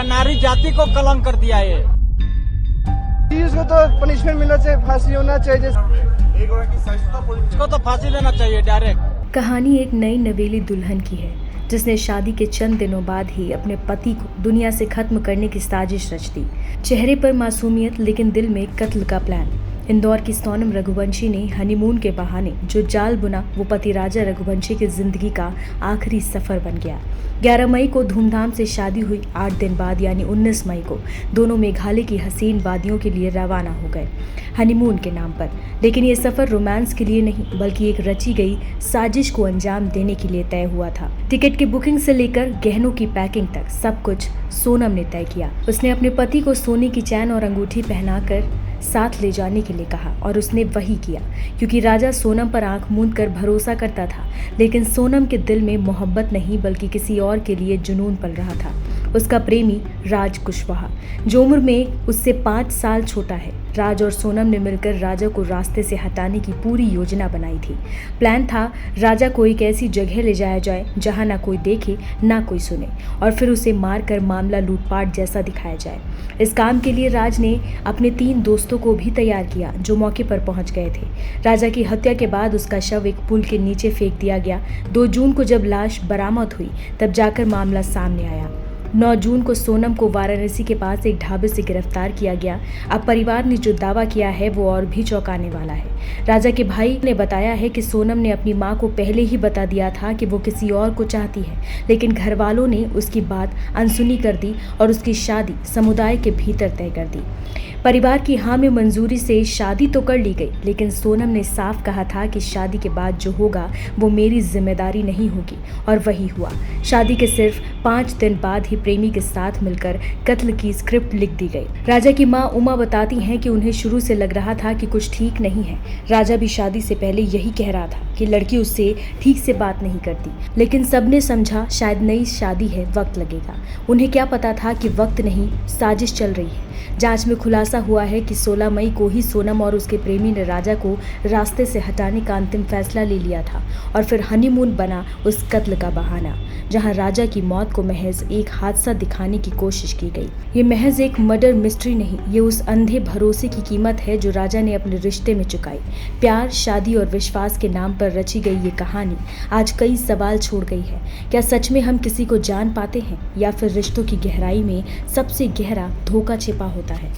पूरा नारी जाति को कलंक कर दिया है। इसको तो पनिशमेंट मिलना चाहिए, फांसी होना चाहिए। इसको तो फांसी देना चाहिए डायरेक्ट। कहानी एक नई नवेली दुल्हन की है जिसने शादी के चंद दिनों बाद ही अपने पति को दुनिया से खत्म करने की साजिश रच दी। चेहरे पर मासूमियत लेकिन दिल में कत्ल का प्लान। इंदौर की सोनम रघुवंशी ने हनीमून के बहाने जो जाल बुना वो पति राजा रघुवंशी की जिंदगी का आखिरी सफर बन गया। 11 मई को धूमधाम से शादी हुई। 8 दिन बाद यानी 19 मई को दोनों मेघालय की हसीन वादियों के लिए रवाना हो गए हनीमून के नाम पर। लेकिन ये सफर रोमांस के लिए नहीं बल्कि एक रची गई साजिश को अंजाम देने के लिए तय हुआ था। टिकट की बुकिंग से लेकर गहनों की पैकिंग तक सब कुछ सोनम ने तय किया। उसने अपने पति को सोने की चैन और अंगूठी पहनाकर साथ ले जाने के लिए कहा और उसने वही किया क्योंकि राजा सोनम पर आंख मूंद कर भरोसा करता था। लेकिन सोनम के दिल में मोहब्बत नहीं बल्कि किसी और के लिए जुनून पल रहा था। उसका प्रेमी राज कुशवाहा जो उम्र में उससे 5 साल छोटा है। राज और सोनम ने मिलकर राजा को रास्ते से हटाने की पूरी योजना बनाई थी। प्लान था राजा को एक ऐसी जगह ले जाया जाए जहां ना कोई देखे ना कोई सुने और फिर उसे मारकर मामला लूटपाट जैसा दिखाया जाए। इस काम के लिए राज ने अपने 3 दोस्तों को भी तैयार किया जो मौके पर पहुंच गए थे। राजा की हत्या के बाद उसका शव एक पुल के नीचे फेंक दिया गया। 2 जून को जब लाश बरामद हुई तब जाकर मामला सामने आया। 9 जून को सोनम को वाराणसी के पास एक ढाबे से गिरफ्तार किया गया। अब परिवार ने जो दावा किया है वो और भी चौंकाने वाला है। राजा के भाई ने बताया है कि सोनम ने अपनी मां को पहले ही बता दिया था कि वो किसी और को चाहती है, लेकिन घर वालों ने उसकी बात अनसुनी कर दी और उसकी शादी समुदाय के भीतर तय कर दी। परिवार की हाँ में मंजूरी से शादी तो कर ली गई, लेकिन सोनम ने साफ कहा था कि शादी के बाद जो होगा वो मेरी जिम्मेदारी नहीं होगी और वही हुआ। शादी के सिर्फ 5 दिन बाद ही प्रेमी के साथ मिलकर कत्ल की स्क्रिप्ट लिख दी गई। राजा की मां उमा बताती हैं कि उन्हें शुरू से लग रहा था कि कुछ ठीक नहीं है। राजा भी शादी से पहले यही कह रहा था कि लड़की उससे ठीक से बात नहीं करती, लेकिन सबने समझा शायद नई शादी है, वक्त लगेगा। उन्हें क्या पता था कि वक्त नहीं साजिश चल रही है। जांच में खुलासा हुआ है कि 16 मई को ही सोनम और उसके प्रेमी ने राजा को रास्ते से हटाने का अंतिम फैसला ले लिया था और फिर हनीमून बना उस कत्ल का बहाना, जहां राजा की मौत को महज एक हादसा दिखाने की कोशिश की गई। ये महज एक मर्डर मिस्ट्री नहीं, ये उस अंधे भरोसे की कीमत है जो राजा ने अपने रिश्ते में चुकाई। प्यार, शादी और विश्वास के नाम पर रची गई ये कहानी आज कई सवाल छोड़ गई है। क्या सच में हम किसी को जान पाते हैं या फिर रिश्तों की गहराई में सबसे गहरा धोखा छिपा होता है?